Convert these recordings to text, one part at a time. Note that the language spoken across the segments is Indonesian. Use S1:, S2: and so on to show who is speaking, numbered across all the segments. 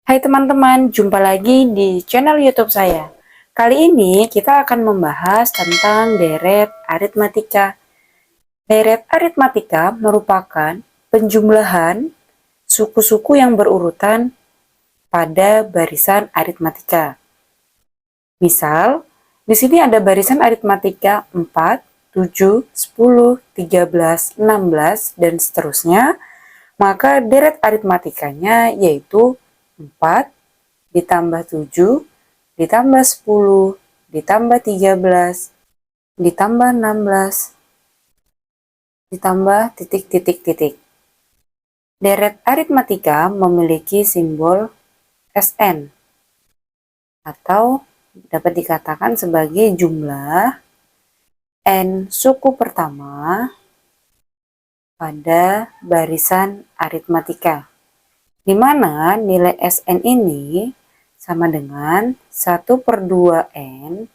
S1: Hai teman-teman, jumpa lagi di channel YouTube saya. Kali ini kita akan membahas tentang deret aritmatika. Deret aritmatika merupakan penjumlahan suku-suku yang berurutan pada barisan aritmatika. Misal, di sini ada barisan aritmatika 4, 7, 10, 13, 16, dan seterusnya. Maka deret aritmatikanya yaitu 4 ditambah 7, ditambah 10, ditambah 13, ditambah 16, ditambah titik-titik-titik. Deret aritmatika memiliki simbol Sn atau dapat dikatakan sebagai jumlah n suku pertama pada barisan aritmatika, di mana nilai Sn ini sama dengan 1/2n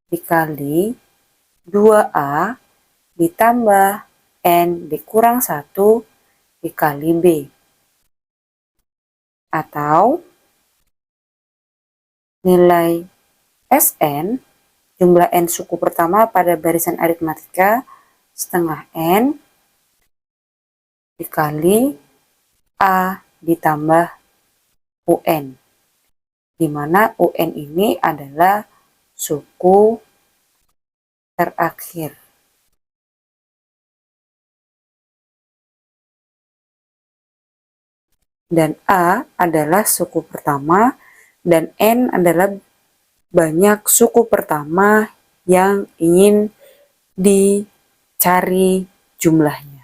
S1: dikali 2a ditambah n dikurang 1 dikali b. Atau nilai Sn, jumlah n suku pertama pada barisan aritmatika, setengah n dikali a ditambah un, di mana un ini adalah suku terakhir. Dan a adalah suku pertama dan n adalah banyak suku pertama yang ingin dicari jumlahnya.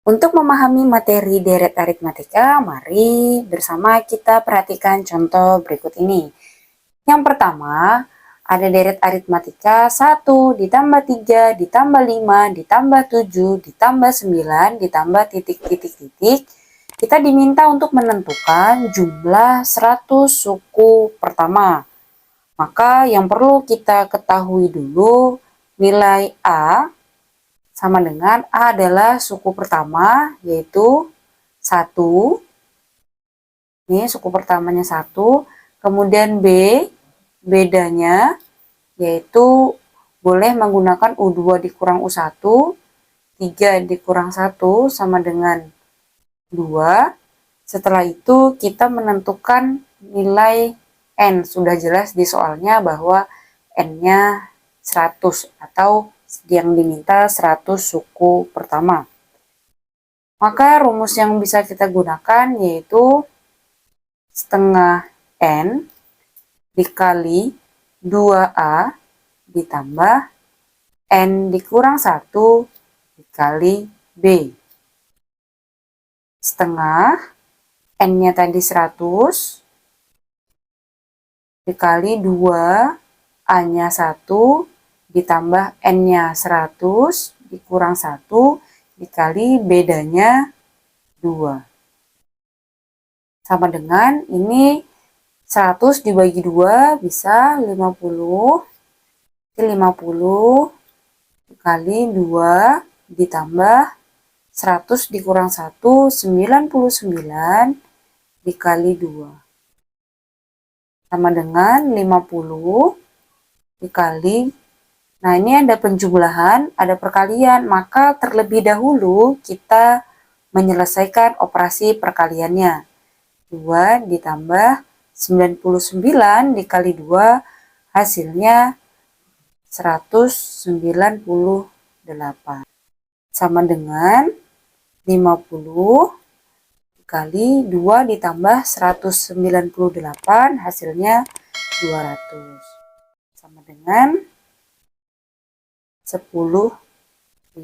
S1: Untuk memahami materi deret aritmatika, mari bersama kita perhatikan contoh berikut ini. Yang pertama, ada deret aritmatika 1 ditambah 3 ditambah 5 ditambah 7 ditambah 9 ditambah titik-titik-titik. Kita diminta untuk menentukan jumlah 100 suku pertama. Maka yang perlu kita ketahui dulu, nilai A sama dengan A adalah suku pertama, yaitu 1. Ini suku pertamanya 1. Kemudian B, bedanya yaitu boleh menggunakan U2 dikurang U1. 3 dikurang 1 sama dengan 2. Setelah itu kita menentukan nilai N. Sudah jelas di soalnya bahwa N-nya 100 atau yang diminta 100 suku pertama. Maka rumus yang bisa kita gunakan yaitu setengah N dikali 2A ditambah N dikurang 1 dikali B. Setengah, N-nya tadi 100, dikali 2, A-nya 1, ditambah N-nya 100, dikurang 1, dikali bedanya 2. Sama dengan ini 100 dibagi 2 bisa 50, 50 dikali 2 ditambah 100 dikurang 1, 99 dikali 2. Sama dengan 50 dikali, nah ini ada penjumlahan, ada perkalian, maka terlebih dahulu kita menyelesaikan operasi perkaliannya. 2 ditambah 99 dikali 2, hasilnya 198. Sama dengan 50 dikali 2 ditambah 198, hasilnya 200. Sama dengan 10.000.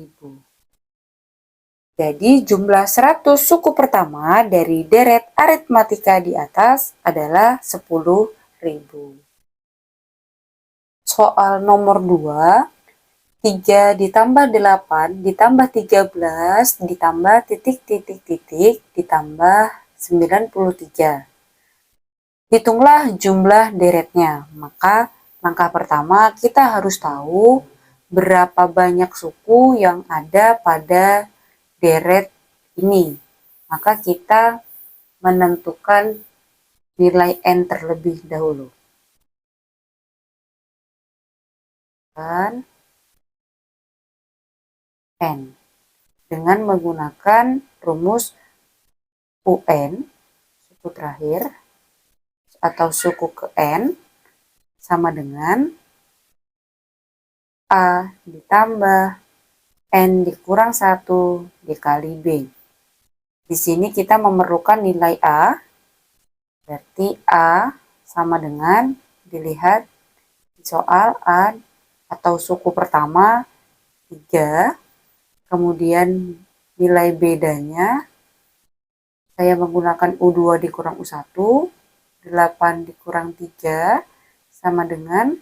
S1: Jadi jumlah 100 suku pertama dari deret aritmatika di atas adalah 10.000. Soal nomor 2. 3 ditambah 8 ditambah 13 ditambah titik-titik-titik ditambah 93. Hitunglah jumlah deretnya. Maka langkah pertama kita harus tahu berapa banyak suku yang ada pada deret ini. Maka kita menentukan nilai N terlebih dahulu. Dan N dengan menggunakan rumus UN, suku terakhir, atau suku ke N, sama dengan A ditambah N dikurang 1 dikali B. Di sini kita memerlukan nilai A, berarti A sama dengan, dilihat di soal A atau suku pertama 3, kemudian nilai bedanya saya menggunakan U2 dikurang U1, 8 dikurang 3 sama dengan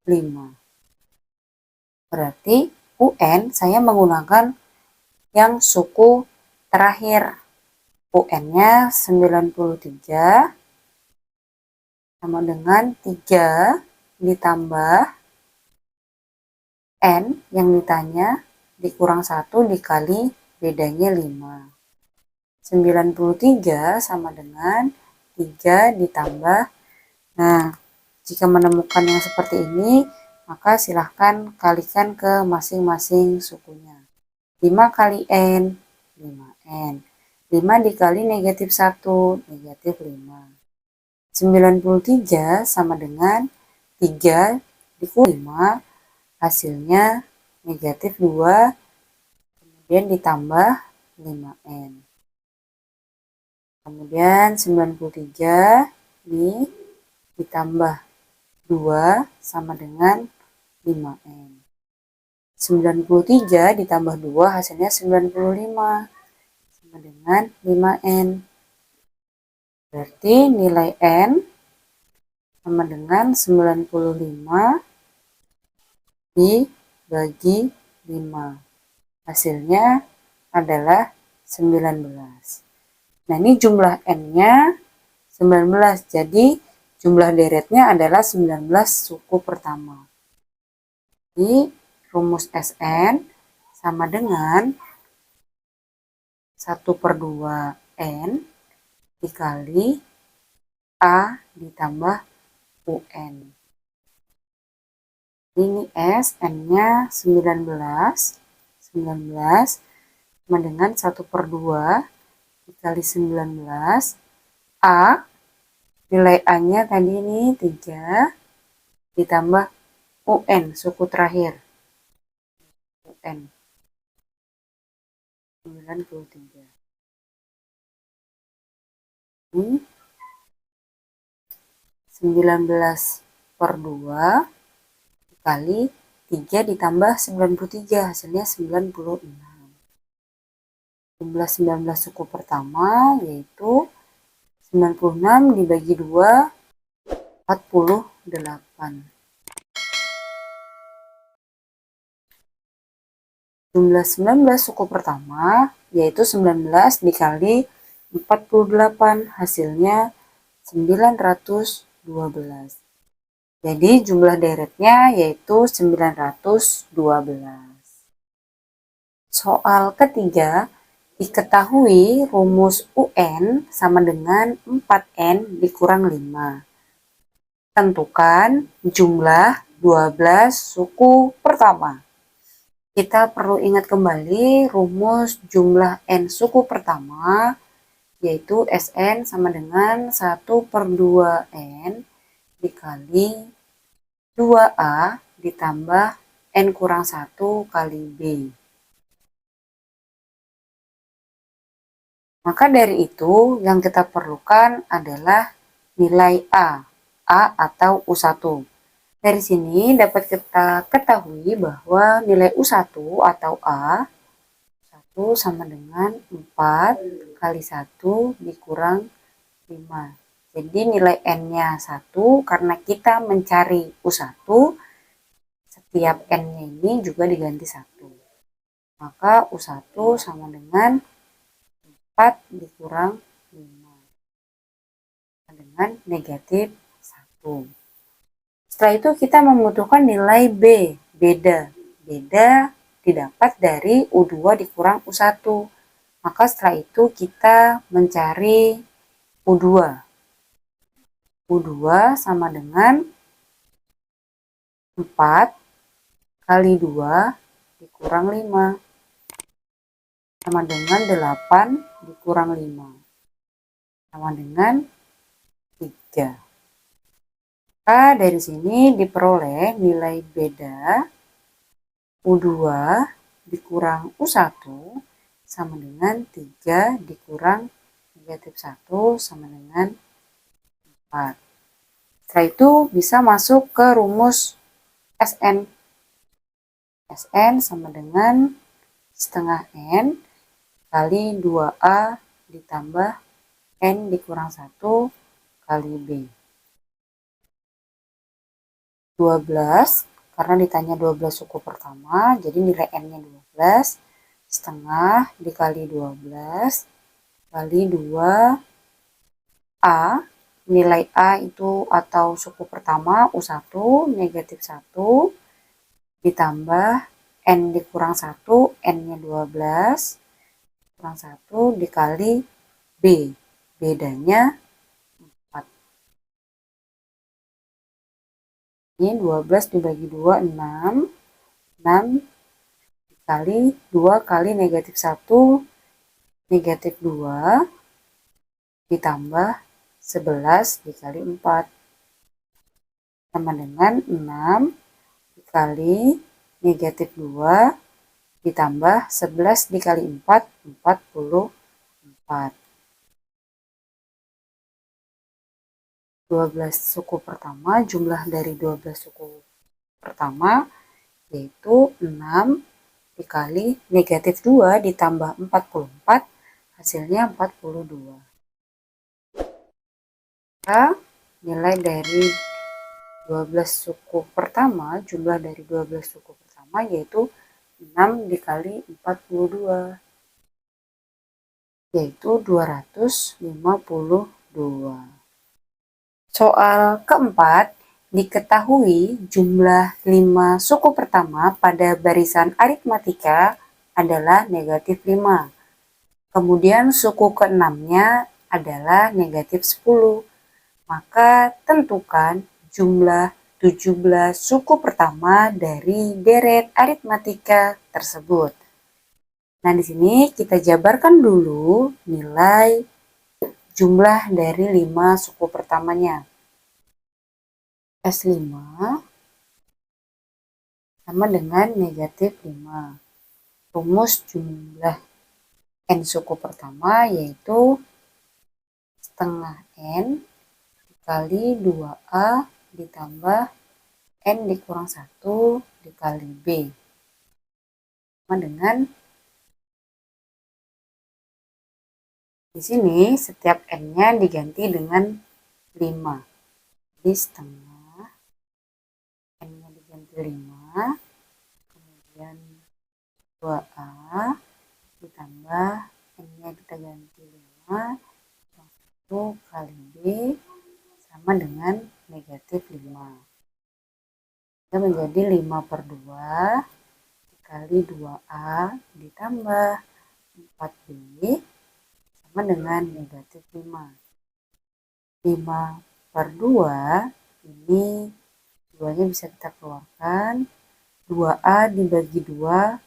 S1: 5. Berarti UN saya menggunakan yang suku terakhir. UN-nya 93 sama dengan 3 ditambah N yang ditanya dikurang 1 dikali bedanya 5. 93 sama dengan 3 ditambah. Nah, jika menemukan yang seperti ini, maka silahkan kalikan ke masing-masing sukunya. 5 kali N, 5N. 5 dikali negatif 1, negatif 5. 93 sama dengan 3 dikali 5, hasilnya negatif 2, kemudian ditambah 5N. Kemudian 93 ini ditambah 2 sama dengan 5N. 93 ditambah 2 hasilnya 95 sama dengan 5N. Berarti nilai N sama dengan 95 dibagi 5. Hasilnya adalah 19. Nah, ini jumlah N-nya 19. Jadi jumlah deretnya adalah 19 suku pertama. Jadi rumus Sn sama dengan 1/2 N dikali A ditambah UN. Ini S, N-nya 19 sama dengan 1/2 dikali 19. A, nilai A-nya tadi ini 3 ditambah UN, suku terakhir. UN 93. Ini 19/2 dikali 3 ditambah 93, hasilnya 96. Jumlah 19 suku pertama yaitu 96 dibagi 2, 48. Jumlah 19 suku pertama yaitu 19 dikali 48, hasilnya 912. Jadi jumlah deretnya yaitu 912. Soal ketiga, diketahui rumus UN sama dengan 4N dikurang 5. Tentukan jumlah 12 suku pertama. Kita perlu ingat kembali rumus jumlah N suku pertama, yaitu Sn sama dengan 1/2 N dikali 2A ditambah N kurang 1 kali B. Maka dari itu yang kita perlukan adalah nilai A atau U1. Dari sini dapat kita ketahui bahwa nilai U1 atau A 1 sama dengan 4 kali 1 dikurang 5. Jadi nilai N-nya 1 karena kita mencari U1, setiap N-nya ini juga diganti 1. Maka U1 sama dengan 4 dikurang 5 dengan negatif 1. Setelah itu kita membutuhkan nilai B, beda didapat dari U2 dikurang U1. Maka setelah itu kita mencari U2. U2 sama dengan 4 kali 2 dikurang 5 sama dengan 8 dikurang 5 sama dengan 3. Maka dari sini diperoleh nilai beda U2 dikurang U1 sama dengan 3 dikurang negatif 1 sama dengan 4. Setelah itu bisa masuk ke rumus Sn. Sn sama dengan setengah N kali 2A ditambah N dikurang 1 kali B. 12, karena ditanya 12 suku pertama, jadi nilai N-nya 12, setengah dikali 12 kali 2A, nilai A itu atau suku pertama U1 negatif 1, ditambah N dikurang 1, N-nya 12, kurang 1 dikali B, bedanya 4. Ini 12 dibagi 2, 6. 6 dikali 2 kali negatif 1, negatif 2, ditambah 11 dikali 4. Sama dengan 6 dikali negatif 2, ditambah 11 dikali 4, 44. 12 suku pertama, jumlah dari 12 suku pertama yaitu 6 dikali negatif 2 ditambah 44, hasilnya 42. Maka nilai dari 12 suku pertama, jumlah dari 12 suku pertama yaitu 6 dikali 42, yaitu 252. Soal keempat, diketahui jumlah 5 suku pertama pada barisan aritmatika adalah negatif 5. Kemudian suku keenamnya adalah negatif 10. Maka tentukan jumlah 17 suku pertama dari deret aritmatika tersebut. Nah, di sini kita jabarkan dulu nilai jumlah dari 5 suku pertamanya. S5 sama dengan negatif 5. Rumus jumlah N suku pertama yaitu setengah N dikali 2A ditambah N dikurang 1 dikali B. Sama dengan di sini setiap N-nya diganti dengan 5. Jadi setengah N-nya diganti 5, kemudian 2A ditambah N-nya kita ganti 5, 1 kali B sama dengan negatif 5. Itu menjadi 5 per 2 dikali 2A ditambah 4B sama dengan negatif 5. 5 per 2, ini 2-nya bisa kita keluarkan. 2A dibagi 2,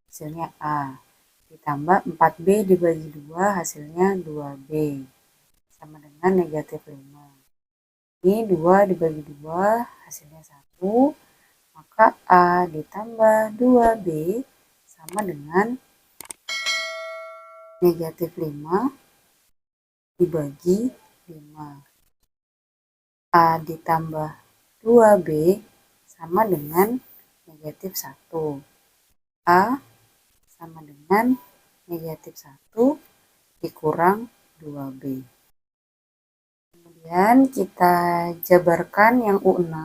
S1: hasilnya A. Ditambah 4B dibagi 2, hasilnya 2B. Sama dengan negatif 5. Ini 2 dibagi 2, hasilnya 1. Maka A ditambah 2B sama dengan negatif 5 dibagi 5. A ditambah 2B sama dengan negatif 1. A sama dengan negatif 1 dikurang 2B. Kemudian kita jabarkan yang U6.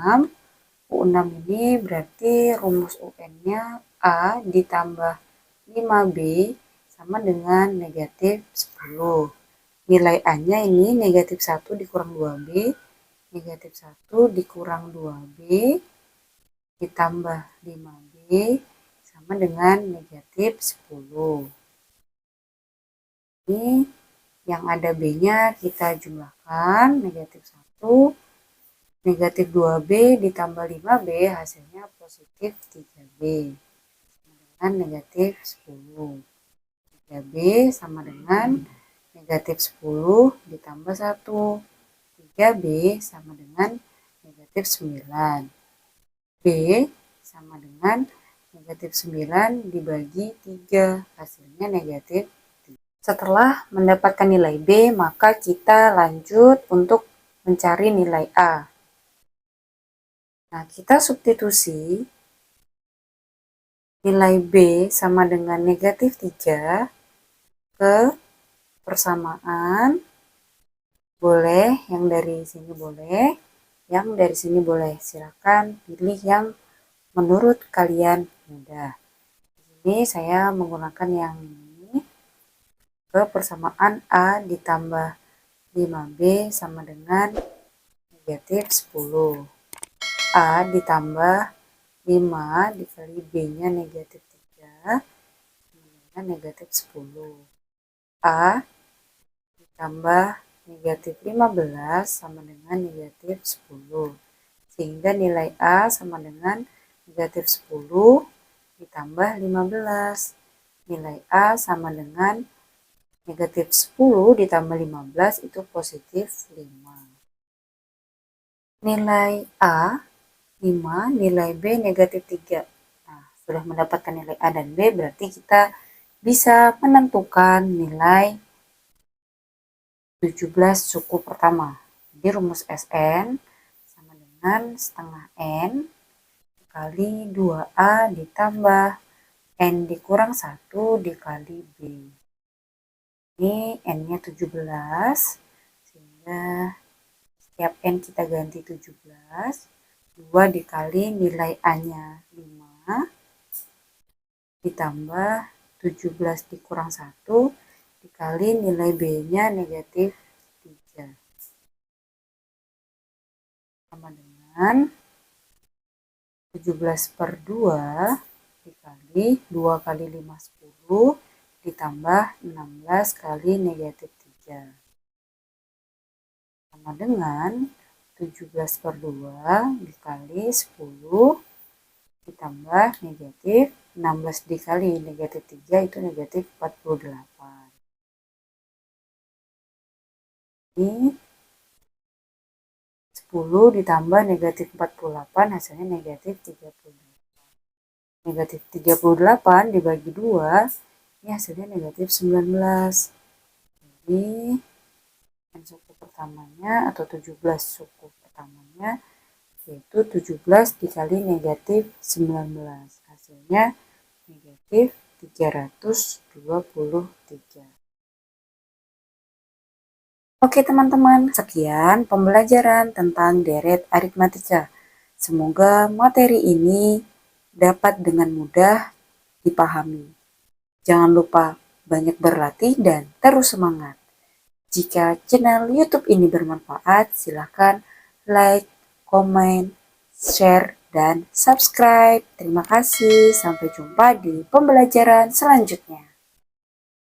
S1: U6 ini berarti rumus UN-nya A ditambah 5B sama dengan negatif 10. Nilai A-nya ini negatif 1 dikurang 2B, negatif 1 dikurang 2B, ditambah 5B, sama dengan negatif 10. Ini yang ada B-nya kita jumlahkan, negatif 1 1, negatif 2B ditambah 5B hasilnya positif 3B. Dengan negatif 10. 3B sama dengan negatif 10 ditambah 1. 3B sama dengan negatif 9. B sama dengan negatif 9 dibagi 3. Hasilnya negatif 3. Setelah mendapatkan nilai B, maka kita lanjut untuk mencari nilai A. Nah, kita substitusi nilai B sama dengan negatif 3 ke persamaan. Boleh, yang dari sini boleh, yang dari sini boleh. Silakan pilih yang menurut kalian mudah. Di sini saya menggunakan yang ini. Ke persamaan A ditambah 5B sama dengan negatif 10. A ditambah 5 dikali B-nya negatif 3 sama dengan negatif 10. A ditambah negatif 15 sama dengan negatif 10. Sehingga nilai A sama dengan negatif 10 ditambah 15. Nilai A sama dengan negatif 10 ditambah 15 itu positif 5. Nilai A 5, nilai B negatif 3. Nah, sudah mendapatkan nilai A dan B, berarti kita bisa menentukan nilai 17 suku pertama. Jadi rumus Sn sama dengan setengah N dikali 2A ditambah N dikurang 1 dikali B. Ini N-nya 17, sehingga setiap N kita ganti 17. 2 dikali nilai A-nya 5 ditambah 17 dikurang 1 dikali nilai B-nya negatif 3. Sama dengan 17 per 2 dikali 2 kali 5, 10 ditambah 16 kali negatif 3. Sama dengan 17 per 2 dikali 10 ditambah negatif 16 dikali negatif 3 itu negatif 48. Ini 10 ditambah negatif 48 hasilnya negatif 38. Negatif 38 dibagi 2 ini hasilnya negatif 19. Jadi N suku pertamanya atau 17 suku pertamanya yaitu 17 dikali negatif 19. Hasilnya negatif 323. Oke teman-teman, sekian pembelajaran tentang deret aritmatika. Semoga materi ini dapat dengan mudah dipahami. Jangan lupa banyak berlatih dan terus semangat. Jika channel YouTube ini bermanfaat, silakan like, komen, share, dan subscribe. Terima kasih, sampai jumpa di pembelajaran selanjutnya.